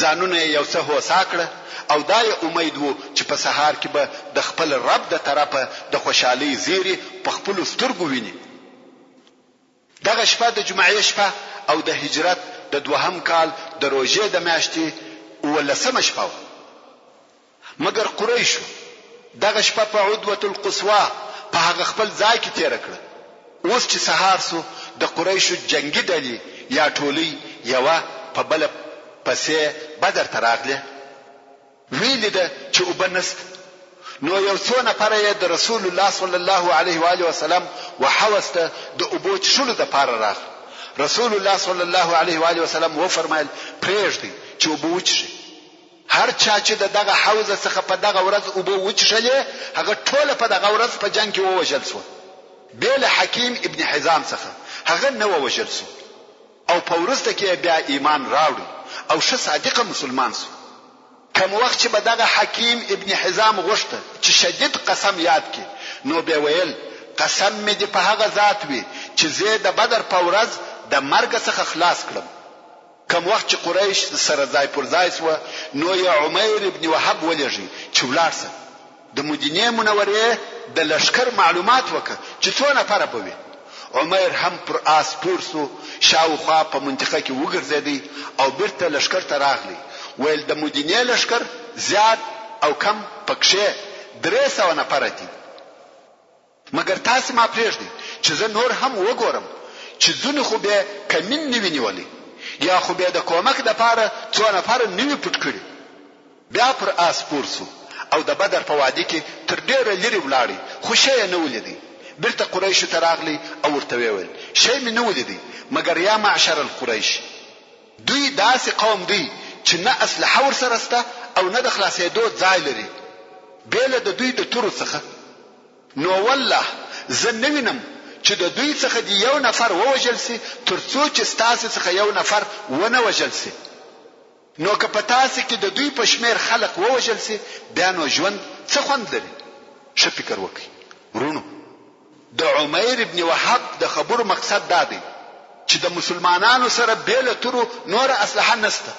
ځانونه یې یو څه هوسا کړه او دا یې امید وو چې په سهار کې به د خپل رب د طرفه د خوشحالۍ زیری په خپلو سترګو ویني. دغه شپه د جمعې شپه او د هجرت د 2 کال د روژې د میاشتې 18 شپه وه. مګر قریشو دغه شپه په عدوة القصوى په هغه خپل ځای کې تېره کړه. اوس چې سهار سو د قریشو جنگي ډلې یا ټولۍ یوه په بله پسې بدر ته راغلې. ویلې ده چې اوبه نسته نو یو څو نفره یې د رسول الله صلی الله علیه و آله وسلم وحوسته د اوبو چښلو دپاره راغله. رسول الله صلی الله علیه و آله وسلم وفرمایل پرېږدئ چې اوبه وچښي. هر چا چې دغه حوض څخه په دغه ورځ اوبه وچښلې هغه ټوله په دغه ورځ په جنګ کې ووژل شو. بې له حکیم ابن حزام څخه هغه نه ووژل شو او په وروسته کې بیا ایمان راوړی او ښه صادقه مسلمان شو. کوم وخت چې به دغه حکیم ابن حزام غوښته چې شدید قسم یاد کړي نو بیا ویل قسم مې دې په هغه ذات وي چې زه د بدر په ورځ د مرګ څخه خلاص کړم. کوم وخت چې قریش سره ځای پر ځای سوه نو یې عمیر ابن وهب ولېږي چې ولاړ شه د مدینې منورې د لښکر معلومات وکړه چې څو نفره به وي. عمیر هم پر آس پور سو شاوخوا په منطقه کې وګرځېدی او بیرته لښکر ته راغلی. ویل د مدینې لښکر زیات او کم پکښې 300 نفره دي مګر تاسو ما پرېږدئ چې زه نور هم وګورم چې ځینې خو بیا کمین نه وي نیولی یا خو بیا د کومک دپاره څو نفره نه وي پټ کړي. بیا پر آس پور سو او د بدر په وادي کې تر ډېره لرې ولاړی خو شی یې نه ولیدی. بیرته قریشو ته راغلی او ورته ویل شی مې نه ولیدی مګر یا معشر القریش دوی داسې قوم دی چې نه اسلحه ورسره شته او نه د خلاصېدو ځای لري بیله د دوی د تورو څخه. نو والله زه نه وینم چې د دوی څخه دی یو نفر ووژل سي تر څو چې ستاسو څخه یو نفر ونه وژل سي. نو که په تاسو کې د دوی په شمیر خلق ووژل سي بیا نو ژوند څه خوند لري. ښه فکر وکړئ ورونو. د عمیر ابن وهب د خبرو مقصد دا دی چې د مسلمانانو سره بیله تورو نور اسلحه نشته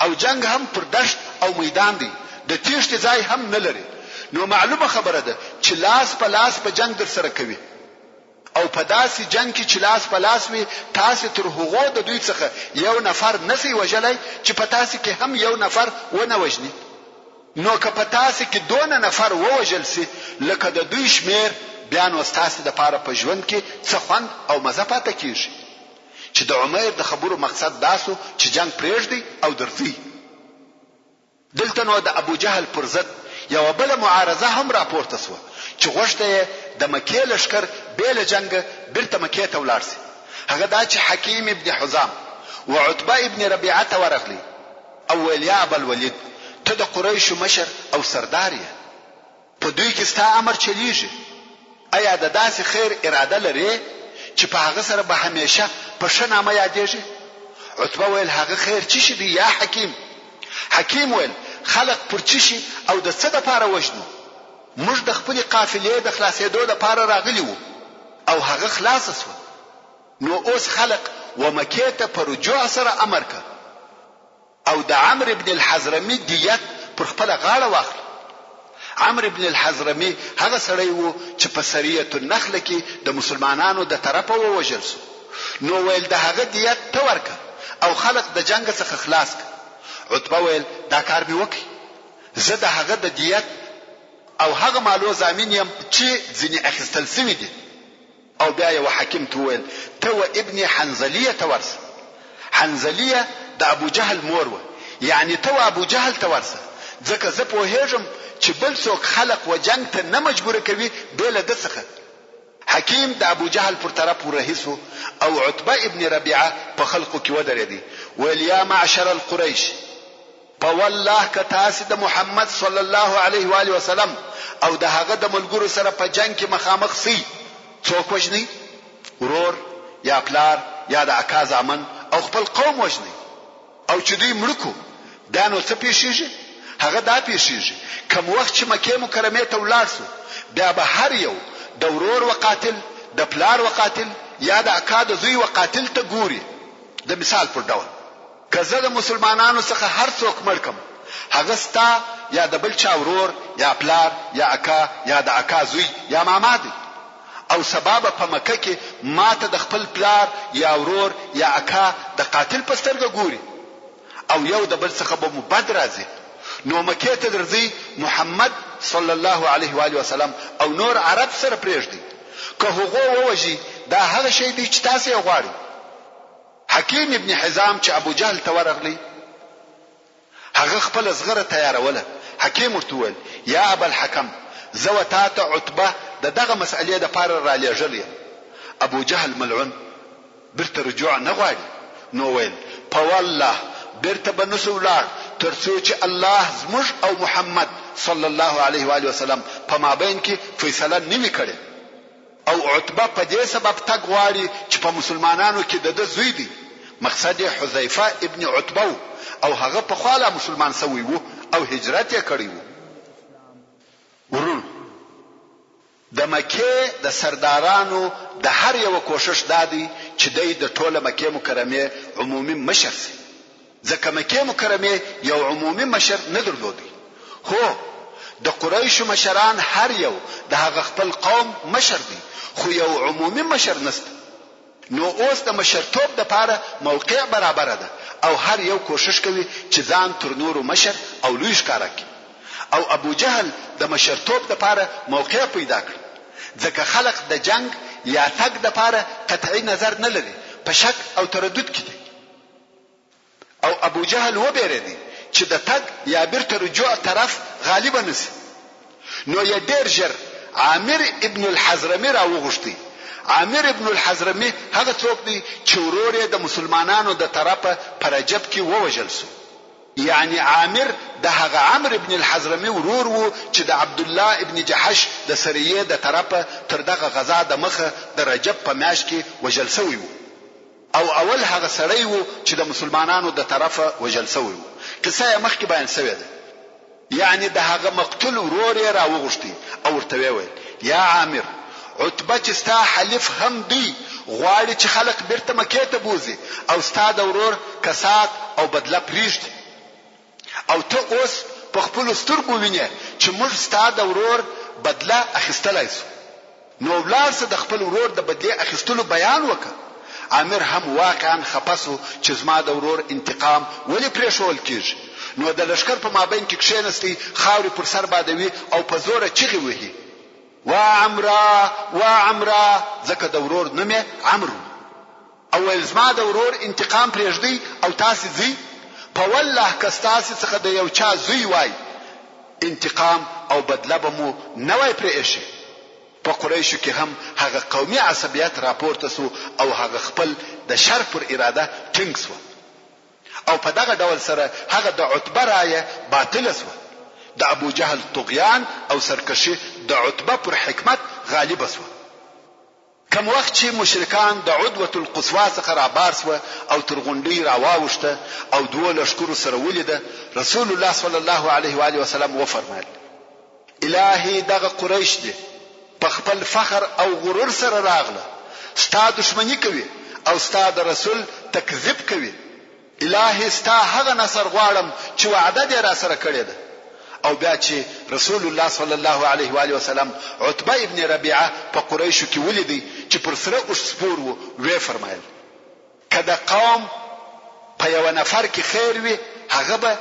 او جنگ هم پر دشت او میدان دی د تیښتې ځای هم نه لري. نو معلومه خبره ده چې لاس په لاس په جنگ در سره کوي او په داسې جنگ کې چې لاس په لاس وي تاسو تر هغو د دوی څخه یو نفر نسی وژلی چې په تاسو کې هم یو نفر ونه وژني. نو که په تاسو کې 2 نفر ووژل سي لکه د دوی شمیر بیا نو ستاسو دپاره په ژوند کې څه خوند او مزه پاته کیږي. چې د عمر د خبرو مقصد داسو چې جنگ پرېږدي او درځي. دلته نو د ابو جهل پر ضد یو بل معارضه هم راپورته سوه چې غوښته د مکې لښکر بیل جنگ بیرته مکې ته ولاړ سي. هغه دا چې حکیم ابن حزام و عتبه ابن ربيعه ته ورغلی او ویل یا ابو الولید ته د قریشو مشر او سردار یې په دوی کې ستا امر چلیږي. آیا د داسې خیر اراده لري چې په هغه سره به همیشه په ښه نامه یادېږي؟ عتبه ویل هغه خیر چی شي دی یا حکیم؟ حکیم ویل خلق پر چی شي او د څه دپاره وژنو؟ موږ د خپلې قافلې د خلاصېدو دپاره راغلي وو او هغه خلاصه سوه. نو اوس خلق و مکې ته په رجوع سره امر که او د عمرو ابن الحضرمي دیت پر خپله غاړه واخله. عمرو ابن الحضرمي هغه سړی وو چې په سریة النخله کې د مسلمانانو د طرفه ووژل سو. نو ویل د هغه دیت ته ورکه او خلق د جنگ څخه خلاص که. عتبه ویل دا کار مې وکړي. زه د هغه د دیت او هغه مالو ضامن یم چې ځینې اخیستل سوي دي. او بیا یو حکیم ته ویل ته و ابن حنظلیه ته ورسه. حنظلیه د ابو جهل مور وه، یعنی ته و ابو جهل ته ورسه ځکه زه پوهېږم چې بل څوک خلق و جنگ ته نه مجبوره کوي بېله ده څخه. حکیم د ابو جهل پر طرف ورهیسو او عتبه ابن ربيعه په خلقو کې ودرېدی. ویل یا معشر القریش په والله که تاسې د محمد صلی الله علیه و آله وسلم او د هغه د ملګرو سره په جنگ کې مخامخ سئ څوک وژنئ؟ ورور یا پلار یا د اکا زامن او خپل قوم وژنئ او چې دوی مړه کو دا نو څه پیښیږي؟ هغه دا پیښیږي کوم وخت چې مکې مکرمې ته ولاړ سو بیا به هر یو د ورور و قاتل د پلار و قاتل یا د اکا د زوی و قاتل ته ګوري. د مثال پر ډول که زه د مسلمانانو څخه هر څوک مړ کم هغه ستا یا د بل چا ورور یا پلار یا اکا یا د اکا زوی یا ماما دی او سبب په مکه کې ماته د خپل پلار یا ورور یا اکا د قاتل په سترګه ګوري او یو د بل څخه به مبد راځي. نو مکې ته درځي محمد صلی الله علیه و آله وسلم او نور عرب سره پرېږدي که هغه ووژي دا هغه شی دی چې تاسو یې غواړئ. حکیم ابن حزام چې ابو جهل ته ورغلی هغه خپل زغره تیاروله حکیم ورته وویل یا ابا الحکم زه و تا ته عتبه دغه مسئلې دپاره رالیږلی یم. ابو جهل ملعون بیرته رجوع نه غواړي نو ویل په والله بیرته به نسو ولاړ تر څو چې الله زموږ او محمد صلی الله علیه و آله وسلم په مابین کې فیصله نه وي کړې. او عتبه په دې سبب تګ غواړي چې په مسلمانانو کې د ده زوی دی. مقصد حذیفه ابن عتبه او هغه په خاله مسلمان سوی وو او هجرت یې کړی وو. ورون د مکه د سردارانو د هر یو کوشش دادی چې د ټوله مکه مکرمه عمومي مشر سي. ځکه مکه مکرمه یو عمومي مشر نه درلودي. هو د قریشو مشران هر یو د هغه خپل قوم مشر دي خو یو عمومي مشر نسته. نو اوس د مشرتوب د پاره موقع برابر ده او هر یو کوشش کوي چې ځان تر نورو مشر او لوی ښکارا کړي. او ابو جهل د مشرتوب د پاره موقع پیدا کړ ځکه خلق د جنگ یا تګ د پاره قطعي نظر نه لري، په شک او تردد کې دي. او ابو جهل وبېرېدی چې د تګ یا بیرته رجوع طرف غالب نشي. نو یې ډېر ژر عامر ابن الحزرمي راوغوښتي. عامر ابن الحزرمي هغه څوک دی چې ورور یې د مسلمانانو د طرفه پر رجب کې ووجل سو. یعنی عامر د هغه عمرو ابن الحزرمي ورور وو چې د عبد الله ابن جحش د سریه د طرفه تر دغه غزا د مخه د رجب په میاشت کې وجل سوی وو. او اول هغه سړی وو چې د مسلمانانو د طرفه وجل سوی وو. قصه یې مخکې بیان شوې ده. یعنی د هغه مقتول ورور یې راوغوښتي او ورته ویل یا عامر عتبه چې ستا حلیف هم دی غواړي چې خلق بیرته مکې ته بوزي او ستا د ورور کسات او بدله پریږدي. او ته اوس په خپل سترګو وینې چې موږ ستا د ورور بدله اخیستلای سو. نو ولاړ د خپل ورور د بدله اخیستلو بیان وکړه. عامر هم واقعا خپسو چې زما د ورور انتقام ولې پرېښول کیږي. نو د لشکر په مابین کې کښېنستی خاورې پر سر بادوي او په زوره چغې وهي وا عمرا ځکه د ورور نوم یې عمرو. او ویل زما د ورور انتقام پرېږدئ او تاسې ځئ. په والله که ستاسې څخه د یو چا زوی وای انتقام او بدله به مو نه وای پرې ایښی. په قریشو کې هم هغه قومي عصبیت راپورته سو او هغه خپل د شر پر اراده ټینګ سو. او په دغه ډول سره هغه د عتبه رایه باطله سو. د ابو جهل طغیان او سرکشي د عتبه پر حکمت غالب سو. کم وخت چې مشرکان د عدوه القصوى څخه رابار سو او تر غونډۍ راواوښته او دوه لشکرو سره ولیده، رسول الله صلی الله علیه و آله وسلم وفرمایل الهی دغه قریش دي په خپل فخر او غرور سره راغله، ستا دشمنی کوي او ستا د رسول تکذیب کوي. الهی ستا هغه نصر غواړم چې وعده دې را سره کړې ده. او بیا چې رسول الله صلی الله علیه و آله وسلم عتبه ابن ربيعه په قریشو کې ولیدي چې پر سره اوس سپور وو، وی فرمایل کله قوم په یو نفر کې خیر وي هغه به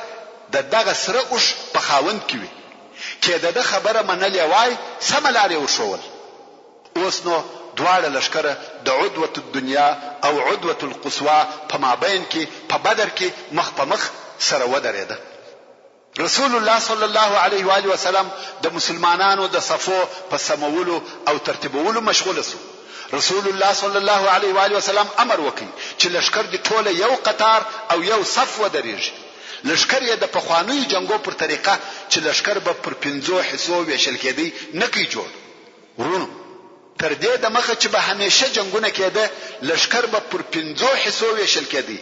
دغه سره اوس په خاوند کې وي. کله د خبره منلې وای سم لارې وشول. اوس نو دواړه لشکره د عدوه الدنیا او عدوه القصوى په مابین کې په بدر کې مخ په مخ سره ودرېده. رسول الله صلی الله علیه و آله وسلم د مسلمانانو د صفو په سمولو او ترتیبولو مشغول سو. رسول الله صلی الله علیه و آله وسلم امر وکړي چې لشکر د ټوله یو قطار او یو صف ودرېږي. لشکر یې د پخوانیو جنگو پر طریقه چې لشکر به پر 5 حصو ویشل کېدی نه کی جوړ. ورونو تر دې د مخه چې به همیشه جنگونه کېده لشکر به پر 5 حصو ویشل کېدی: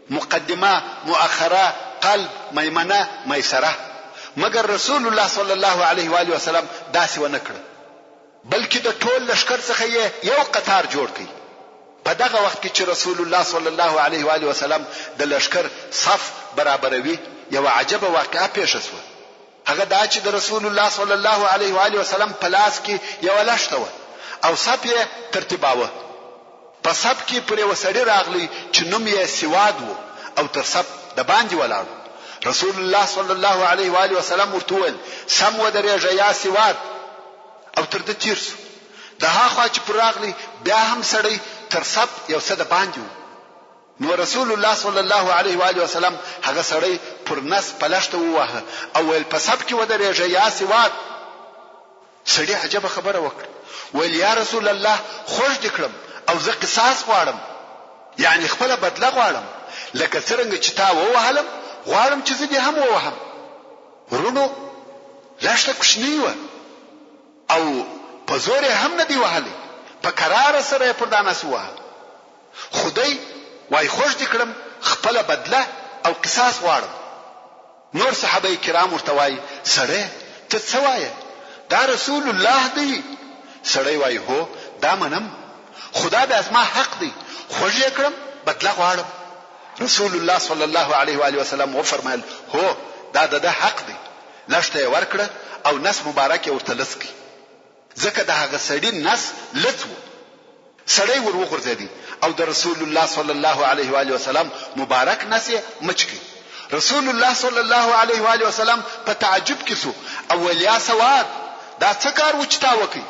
مقدمه، مؤخره، قلب، میمنه، میسره. مگر رسول الله صلی الله علیه و آله وسلم داسې ونه کړ، بلکې د ټول لشکر څخه یو قطار جوړ کړ. په دغه وخت کې چې رسول الله صلی الله علیه و آله وسلم د لشکر صف برابروي یو عجب واقعه پیښ شوه. هغه دا چې د رسول الله صلی الله علیه و آله وسلم په لاس کې یو لښته و او صف یې ترتیباوه. په صف کې پر یو سړی راغلی چې نوم یې سواد وو او تر صف د باندې ولاړ. رسول الله صلی الله علیه و آله وسلم ورته وویل سم ودرېږه یا سواد، او تر دې تیر شو. د هاخوا چې پر راغلی بیا هم سړی تر صف یو څه د باندې وو. نو رسول الله صلی الله علیه و آله وسلم هغه سړی پر نس پلشته ووهه او ویل په سب کې ودرېږه یا سواد. سړی عجبه خبره وکړه، ویل یا رسول الله خوش دې کړم او زه قصاص غواړم، یعنی خپله بدله غواړم، لکه څرنګه چې تا ووهلم غواړم چې زه دې هم ووهم. ورونو لښته کوچنۍ وه او په زور یې هم نه دی وهلی، په کراره سره یې پر دانس ووهه. خدای وای خوش دې کړم، خپله بدله او قصاص غواړم. نور صحابه کرام ورته وایي سړی ته څه وایې؟ دا رسول الله دی. سړی وایي هو دا منم، خدا د اسما حق دی، خوش یې کړم بدله غواړم. رسول الله صلی الله علیه و آله وسلم وفرمایل هو دا د حق دی. لښته یې ورکړه او نس مبارک یې ورته لڅ کړ، ځکه د هغه سړي نس لڅ و. سړی ور وغورځېدی او د رسول الله صلی الله علیه و آله وسلم مبارک نس یې مچ کړ. رسول الله صلی الله علیه و آله وسلم په تعجب کې سو او ویل یا سواد دا څه کار و چې تا وکړ؟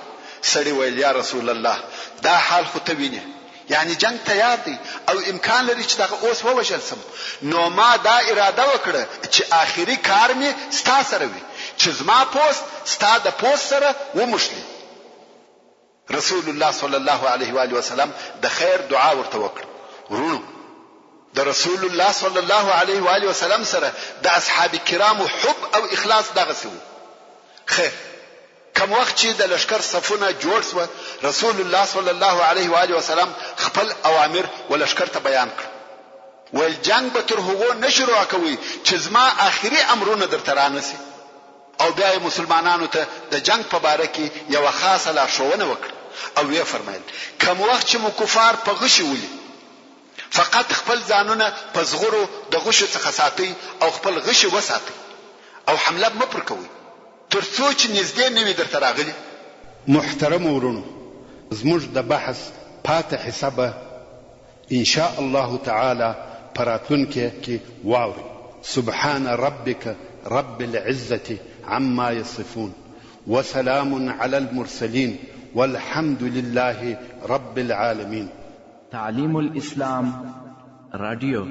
سړی ویل یا رسول الله دا حال خو ته وینې، یعنی جنگ تیار دی او امکان لري چې دغه اوس ووژل سم، نو ما دا اراده وکړه چې آخري کار مې ستا سره وي، چې زما پوست ستا د پوست سره وموښلي. رسول الله صلی الله علیه و آله وسلم د خیر دعا ورته وکړه. ورونو د رسول الله صلی الله علیه و آله وسلم سره د اصحاب کرامو حب او اخلاص دغه څه و. خیر کوم وخت چې د لشکر صفونه جوړ شو، رسول الله صلی الله علیه و آله وسلم خپل اوامر ولشکر ته بیان کړ. ول جنگ به تر هغو نشروع کوي چې زما آخري امرونه درته رانسي. او بیا مسلمانانو ته د جنگ په باره کې یو خاصه لارښوونه وکړه او وی فرمایل کوم وخت چې مو کفار په غشي ولي، فقط خپل ځانونه په زغرو د غشو څخه ساتي او خپل غشي وساتي او حمله مه پر کوي تر څو چې نږدې نه وي درته راغلي. محترم ورونو، زموږ د بحث پاتې حسابه ان شاء الله تعالی پراتونکي کې واوري. سبحان ربك رب العزة عما يصفون وسلام على المرسلين والحمد لله رب العالمين. تعلیم الاسلام رادیو